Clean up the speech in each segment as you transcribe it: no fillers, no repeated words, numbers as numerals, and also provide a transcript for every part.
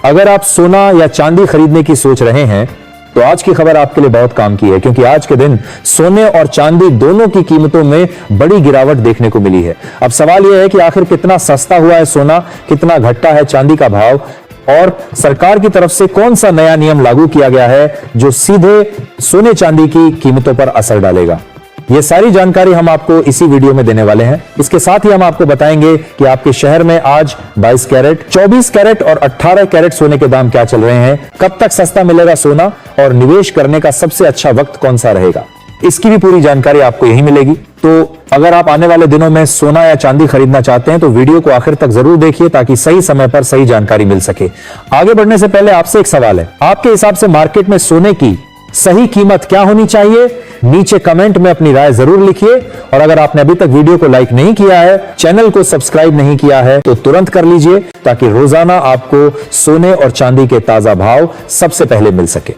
अगर आप सोना या चांदी खरीदने की सोच रहे हैं तो आज की खबर आपके लिए बहुत काम की है, क्योंकि आज के दिन सोने और चांदी दोनों की कीमतों में बड़ी गिरावट देखने को मिली है। अब सवाल यह है कि आखिर कितना सस्ता हुआ है सोना, कितना घटा है चांदी का भाव, और सरकार की तरफ से कौन सा नया नियम लागू किया गया है जो सीधे सोने चांदी की कीमतों पर असर डालेगा। ये सारी जानकारी हम आपको इसी वीडियो में देने वाले हैं। इसके साथ ही हम आपको बताएंगे कि आपके शहर में आज 22 कैरेट, 24 कैरेट और 18 कैरेट सोने के दाम क्या चल रहे हैं, कब तक सस्ता मिलेगा सोना और निवेश करने का सबसे अच्छा वक्त कौन सा रहेगा, इसकी भी पूरी जानकारी आपको यही मिलेगी। तो अगर आप आने वाले दिनों में सोना या चांदी खरीदना चाहते हैं तो वीडियो को आखिर तक जरूर देखिए ताकि सही समय पर सही जानकारी मिल सके। आगे बढ़ने से पहले आपसे एक सवाल है, आपके हिसाब से मार्केट में सोने की सही कीमत क्या होनी चाहिए? नीचे कमेंट में अपनी राय जरूर लिखिए, और अगर आपने अभी तक वीडियो को लाइक नहीं किया है, चैनल को सब्सक्राइब नहीं किया है तो तुरंत कर लीजिए ताकि रोजाना आपको सोने और चांदी के ताजा भाव सबसे पहले मिल सके।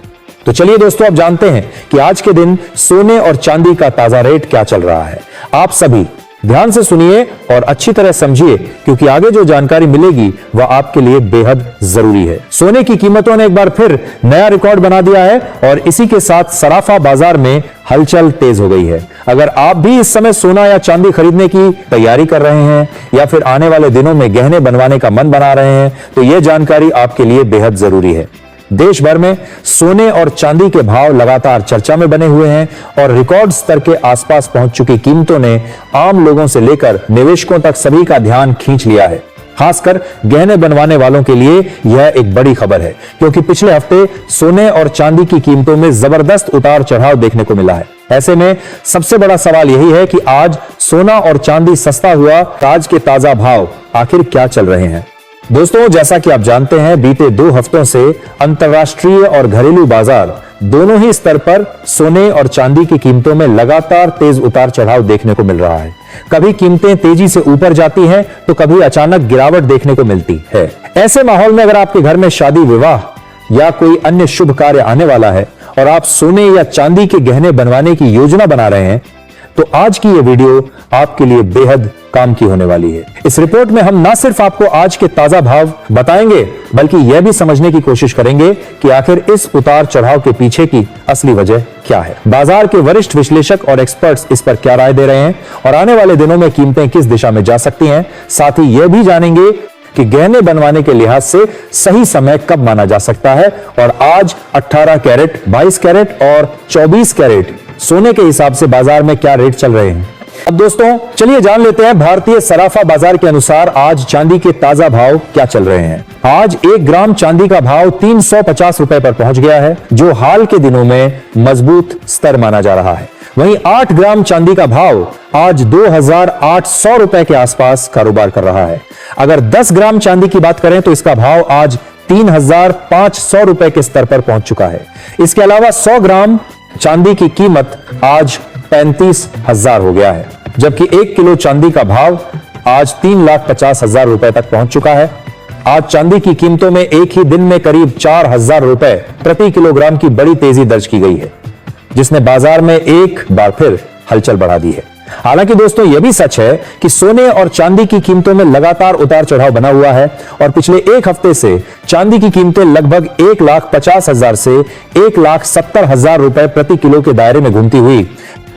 तो चलिए दोस्तों, आप जानते हैं कि आज के दिन सोने और चांदी का ताजा रेट क्या चल रहा है। आप सभी ध्यान से सुनिए और अच्छी तरह समझिए, क्योंकि आगे जो जानकारी मिलेगी वह आपके लिए बेहद जरूरी है। सोने की कीमतों ने एक बार फिर नया रिकॉर्ड बना दिया है और इसी के साथ सराफा बाजार में हलचल तेज हो गई है। अगर आप भी इस समय सोना या चांदी खरीदने की तैयारी कर रहे हैं या फिर आने वाले दिनों में गहने बनवाने का मन बना रहे हैं तो यह जानकारी आपके लिए बेहद जरूरी है। देश भर में सोने और चांदी के भाव लगातार चर्चा में बने हुए हैं और रिकॉर्ड स्तर के आसपास पहुंच चुकी कीमतों ने आम लोगों से लेकर निवेशकों तक सभी का ध्यान खींच लिया है। खासकर गहने बनवाने वालों के लिए यह एक बड़ी खबर है, क्योंकि पिछले हफ्ते सोने और चांदी की कीमतों में जबरदस्त उतार चढ़ाव देखने को मिला है। ऐसे में सबसे बड़ा सवाल यही है कि आज सोना और चांदी सस्ता हुआ, आज के ताजा भाव आखिर क्या चल रहे हैं। दोस्तों, जैसा कि आप जानते हैं, बीते 2 हफ्तों से अंतर्राष्ट्रीय और घरेलू बाजार दोनों ही स्तर पर सोने और चांदी की कीमतों में लगातार तेज उतार चढ़ाव देखने को मिल रहा है। कभी कीमतें तेजी से ऊपर जाती हैं तो कभी अचानक गिरावट देखने को मिलती है। ऐसे माहौल में अगर आपके घर में शादी, विवाह या कोई अन्य शुभ कार्य आने वाला है और आप सोने या चांदी के गहने बनवाने की योजना बना रहे हैं तो आज की यह वीडियो आपके लिए बेहद काम की होने वाली है। इस रिपोर्ट में हम ना सिर्फ आपको आज के ताजा भाव बताएंगे बल्कि यह भी समझने की कोशिश करेंगे कि आखिर इस उतार चढ़ाव के पीछे की असली वजह क्या है। बाजार के वरिष्ठ विश्लेषक और एक्सपर्ट्स इस पर क्या राय दे रहे हैं और आने वाले दिनों में कीमतें किस दिशा में जा सकती हैं। साथ ही यह भी जानेंगे कि गहने बनवाने के लिहाज से सही समय कब माना जा सकता है और आज 18 कैरेट, 22 कैरेट और 24 कैरेट सोने के हिसाब से बाजार में क्या रेट चल रहे हैं। अब दोस्तों, चलिए जान लेते हैं भारतीय सराफा बाजार के अनुसार आज चांदी के ताजा भाव क्या चल रहे हैं। आज 1 ग्राम चांदी का भाव 350 रुपए पर पहुंच गया है, जो हाल के दिनों में मजबूत स्तर माना जा रहा है। वहीं 8 ग्राम चांदी का भाव आज 2800 रुपए के आसपास कारोबार कर रहा है। अगर 10 ग्राम चांदी की बात करें तो इसका भाव आज 3500 रुपए के स्तर पर पहुंच चुका है। इसके अलावा 100 ग्राम चांदी की कीमत आज 35,000 हो गया है, जबकि 1 किलो चांदी का भाव आज 3,50,000 रुपए तक पहुंच चुका है। आज चांदी की कीमतों में एक ही दिन में करीब 4,000 रुपए प्रति किलोग्राम की बड़ी तेजी दर्ज की गई है, जिसने बाजार में एक बार फिर हलचल बढ़ा दी है। हालांकि दोस्तों, यह भी सच है कि सोने और चांदी की कीमतों में लगातार उतार चढ़ाव बना हुआ है और पिछले एक हफ्ते से चांदी की कीमतें लगभग 1,50,000 से 1,70,000 रुपए प्रति किलो के दायरे में घूमती हुई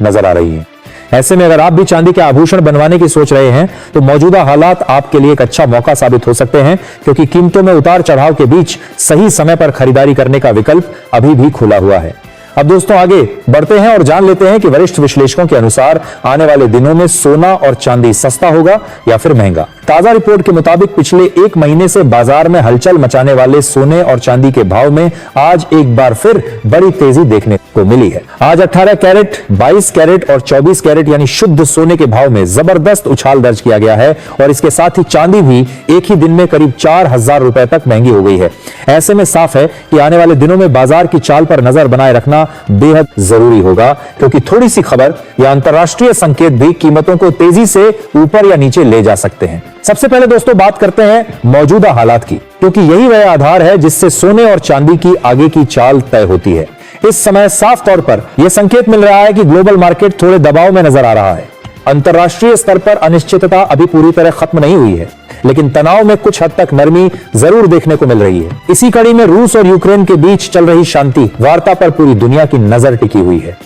नजर आ रही है। ऐसे में अगर आप भी चांदी के आभूषण बनवाने की सोच रहे हैं तो मौजूदा हालात आपके लिए एक अच्छा मौका साबित हो सकते हैं, क्योंकि कीमतों में उतार चढ़ाव के बीच सही समय पर खरीदारी करने का विकल्प अभी भी खुला हुआ है। अब दोस्तों, आगे बढ़ते हैं और जान लेते हैं कि वरिष्ठ विश्लेषकों के अनुसार आने वाले दिनों में सोना और चांदी सस्ता होगा या फिर महंगा। ताजा रिपोर्ट के मुताबिक पिछले 1 महीने से बाजार में हलचल मचाने वाले सोने और चांदी के भाव में आज एक बार फिर बड़ी तेजी देखने को मिली है। आज 18 कैरेट, 22 कैरेट और 24 कैरेट यानी शुद्ध सोने के भाव में जबरदस्त उछाल दर्ज किया गया है और इसके साथ ही चांदी भी एक ही दिन में करीब 4,000 रुपए तक महंगी हो गई है। ऐसे में साफ है कि आने वाले दिनों में बाजार की चाल पर नजर बनाए रखना बेहद जरूरी होगा, क्योंकि थोड़ी सी खबर या अंतरराष्ट्रीय संकेत भी कीमतों को तेजी से ऊपर या नीचे ले जा सकते हैं। सबसे पहले दोस्तों बात करते हैं मौजूदा हालात की, क्योंकि यही वह आधार है जिससे सोने और चांदी की आगे की चाल तय होती है। इस समय साफ तौर पर यह संकेत मिल रहा है कि ग्लोबल मार्केट थोड़े दबाव में नजर आ रहा है। अंतरराष्ट्रीय स्तर पर अनिश्चितता अभी पूरी तरह खत्म नहीं हुई है, लेकिन तनाव में कुछ हद तक नरमी जरूर देखने को मिल रही है। इसी कड़ी में रूस और यूक्रेन के बीच चल रही शांति वार्ता पर पूरी दुनिया की नजर टिकी हुई है।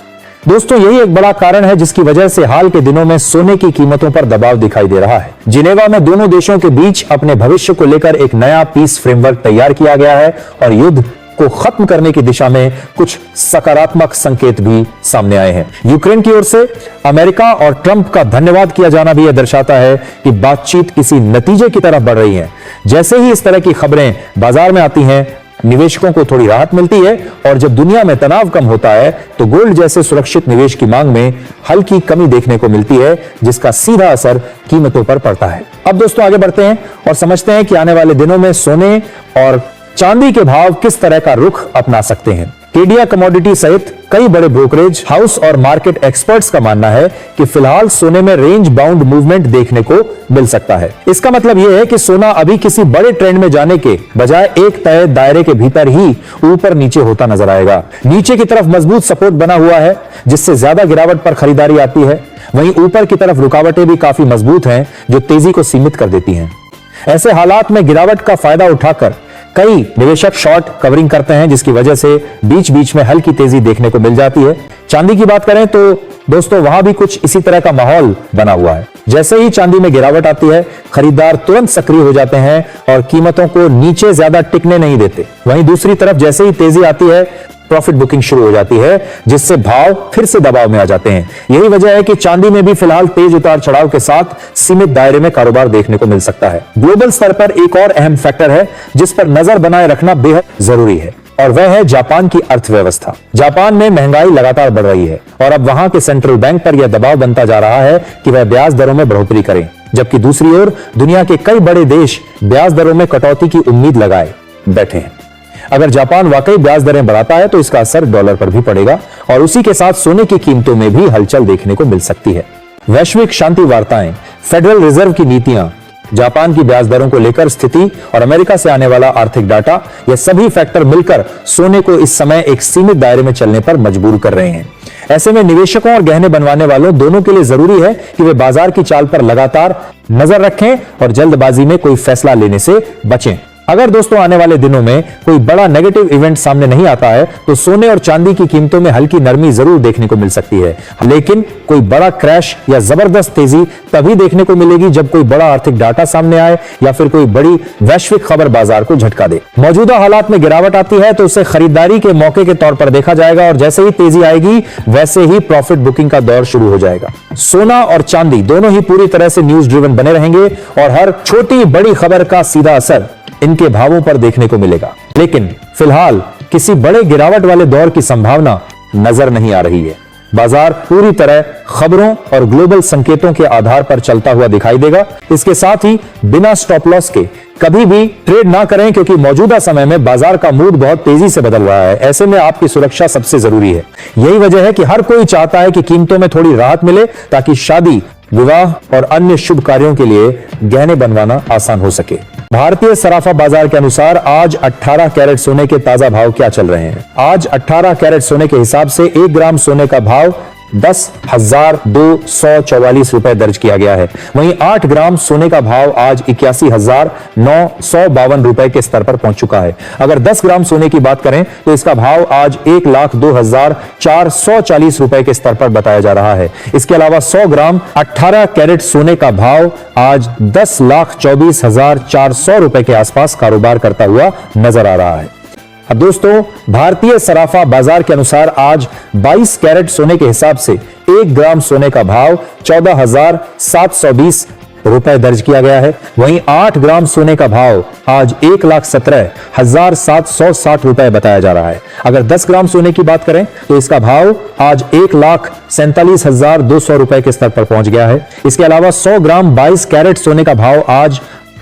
दोस्तों, यही एक बड़ा कारण है जिसकी वजह से हाल के दिनों में सोने की कीमतों पर दबाव दिखाई दे रहा है। जिनेवा में दोनों देशों के बीच अपने भविष्य को लेकर एक नया पीस फ्रेमवर्क तैयार किया गया है और युद्ध को खत्म करने की दिशा में कुछ सकारात्मक संकेत भी सामने आए हैं। यूक्रेन की ओर से अमेरिका और ट्रंप का धन्यवाद किया जाना भी यह दर्शाता है कि बातचीत किसी नतीजे की तरफ बढ़ रही है। जैसे ही इस तरह की खबरें बाजार में आती हैं, निवेशकों को थोड़ी राहत मिलती है और जब दुनिया में तनाव कम होता है तो गोल्ड जैसे सुरक्षित निवेश की मांग में हल्की कमी देखने को मिलती है, जिसका सीधा असर कीमतों पर पड़ता है। अब दोस्तों आगे बढ़ते हैं और समझते हैं कि आने वाले दिनों में सोने और चांदी के भाव किस तरह का रुख अपना सकते हैं। केडिया कमोडिटी सहित कई बड़े ब्रोकरेज हाउस और मार्केट एक्सपर्ट्स का मानना है कि फिलहाल सोने में रेंज बाउंड मूवमेंट देखने को मिल सकता है। इसका मतलब यह है कि सोना अभी किसी बड़े ट्रेंड में जाने के बजाय एक तय दायरे के भीतर ही ऊपर नीचे होता नजर आएगा। नीचे की तरफ मजबूत सपोर्ट बना हुआ है जिससे ज्यादा गिरावट पर खरीदारी आती है, वहीं ऊपर की तरफ रुकावटें भी काफी मजबूत हैं जो तेजी को सीमित कर देती हैं। ऐसे हालात में गिरावट का फायदा उठाकर कई निवेशक शॉर्ट कवरिंग करते हैं, जिसकी वजह से बीच बीच में हल्की तेजी देखने को मिल जाती है। चांदी की बात करें तो दोस्तों वहां भी कुछ इसी तरह का माहौल बना हुआ है। जैसे ही चांदी में गिरावट आती है, खरीदार तुरंत सक्रिय हो जाते हैं और कीमतों को नीचे ज्यादा टिकने नहीं देते। वहीं दूसरी तरफ जैसे ही तेजी आती है, प्रॉफिट बुकिंग शुरू हो जाती है, जिससे भाव फिर से दबाव में आ जाते हैं। यही वजह है कि चांदी में भी फिलहाल तेज उतार चढ़ाव के साथ सीमित दायरे में कारोबार देखने को मिल सकता है। ग्लोबल स्तर पर एक और अहम फैक्टर है जिस पर नजर बनाए रखना बेहद जरूरी है और वह है जापान की अर्थव्यवस्था। जापान में महंगाई लगातार बढ़ रही है और अब वहां के सेंट्रल बैंक पर यह दबाव बनता जा रहा है कि वह ब्याज दरों में बढ़ोतरी करें, जबकि दूसरी ओर दुनिया के कई बड़े देश ब्याज दरों में कटौती की उम्मीद लगाए बैठे हैं। अगर जापान वाकई ब्याज दरें बढ़ाता है तो इसका असर डॉलर पर भी पड़ेगा और उसी के साथ सोने की कीमतों में भी हलचल देखने को मिल सकती है। वैश्विक शांति वार्ताएं, फेडरल रिजर्व की नीतियां, जापान की ब्याज दरों को लेकर स्थिति और अमेरिका से आने वाला आर्थिक डाटा, ये सभी फैक्टर मिलकर सोने को इस समय एक सीमित दायरे में चलने पर मजबूर कर रहे हैं। ऐसे में निवेशकों और गहने बनवाने वालों दोनों के लिए जरूरी है कि वे बाजार की चाल पर लगातार नजर रखें और जल्दबाजी में कोई फैसला लेने से बचें। अगर दोस्तों आने वाले दिनों में कोई बड़ा नेगेटिव इवेंट सामने नहीं आता है तो सोने और चांदी की कीमतों में हल्की नरमी जरूर देखने को मिल सकती है, लेकिन कोई बड़ा क्रैश या जबरदस्त तेजी तभी देखने को मिलेगी जब कोई बड़ा आर्थिक डाटा सामने आए या फिर कोई बड़ी वैश्विक खबर बाजार को झटका दे। मौजूदा हालात में गिरावट आती है तो उसे खरीदारी के मौके के तौर पर देखा जाएगा और जैसे ही तेजी आएगी वैसे ही प्रॉफिट बुकिंग का दौर शुरू हो जाएगा। सोना और चांदी दोनों ही पूरी तरह से न्यूज ड्रिवन बने रहेंगे और हर छोटी बड़ी खबर का सीधा असर इनके भावों पर देखने को मिलेगा, लेकिन फिलहाल किसी बड़े गिरावट वाले दौर की संभावना नजर नहीं आ रही है। बाजार पूरी तरह खबरों और ग्लोबल संकेतों के आधार पर चलता हुआ दिखाई देगा। इसके साथ ही बिना स्टॉप लॉस के कभी भी ट्रेड ना करें क्योंकि मौजूदा समय में बाजार का मूड बहुत तेजी से बदल रहा है। ऐसे में आपकी सुरक्षा सबसे जरूरी है। यही वजह है कि हर कोई चाहता है कि कीमतों में थोड़ी राहत मिले ताकि शादी, विवाह और अन्य शुभ कार्यों के लिए गहने बनवाना आसान हो सके। भारतीय सराफा बाजार के अनुसार आज 18 कैरेट सोने के ताजा भाव क्या चल रहे हैं। आज 18 कैरेट सोने के हिसाब से 1 ग्राम सोने का भाव 10,244 रुपए दर्ज किया गया है। वहीं 8 ग्राम सोने का भाव आज 81,952 रुपए के स्तर पर पहुंच चुका है। अगर 10 ग्राम सोने की बात करें तो इसका भाव आज 1,02,440 रुपए के स्तर पर बताया जा रहा है। इसके अलावा 100 ग्राम 18 कैरेट सोने का भाव आज 10,24,400 रुपए के आसपास कारोबार करता हुआ नजर आ रहा है। अब दोस्तों भारतीय सराफा बाजार के अनुसार आज 22 कैरेट सोने के हिसाब से 1 ग्राम सोने का भाव 14,720 रुपए दर्ज किया गया है। वहीं 8 ग्राम सोने का भाव आज 1,17,760 रुपए बताया जा रहा है। अगर 10 ग्राम सोने की बात करें तो इसका भाव आज 1,47,200 रुपए के स्तर पर पहुंच गया है। इसके अलावा 100 ग्राम 22 कैरेट सोने का भाव आज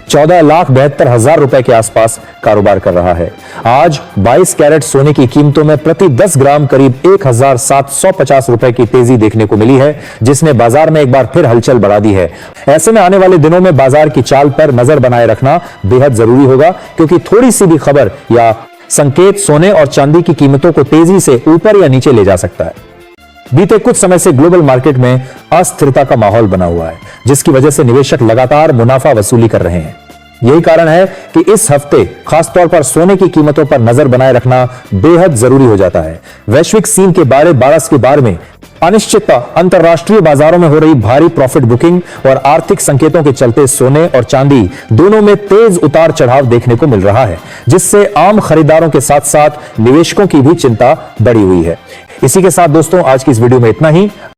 14,72,000 रुपए के आसपास कारोबार कर रहा है। आज 22 कैरेट सोने की कीमतों में प्रति 10 ग्राम करीब 1,750 रुपए की तेजी देखने को मिली है, जिसने बाजार में एक बार फिर हलचल बढ़ा दी है। ऐसे में आने वाले दिनों में बाजार की चाल पर नजर बनाए रखना बेहद जरूरी होगा, क्योंकि थोड़ी सी भी खबर या संकेत सोने और चांदी की कीमतों को तेजी से ऊपर या नीचे ले जा सकता है। बीते कुछ समय से ग्लोबल मार्केट में अस्थिरता का माहौल बना हुआ है, जिसकी वजह से निवेशक लगातार मुनाफा वसूली कर रहे हैं। यही कारण है कि इस हफ्ते खासतौर पर सोने की कीमतों पर नजर बनाए रखना बेहद जरूरी हो जाता है। वैश्विक सीन के बारे बारस के बारे में अनिश्चितता, अंतरराष्ट्रीय बाजारों में हो रही भारी प्रॉफिट बुकिंग और आर्थिक संकेतों के चलते सोने और चांदी दोनों में तेज उतार चढ़ाव देखने को मिल रहा है, जिससे आम खरीदारों के साथ साथ निवेशकों की भी चिंता बढ़ी हुई है। इसी के साथ दोस्तों आज की इस वीडियो में इतना ही।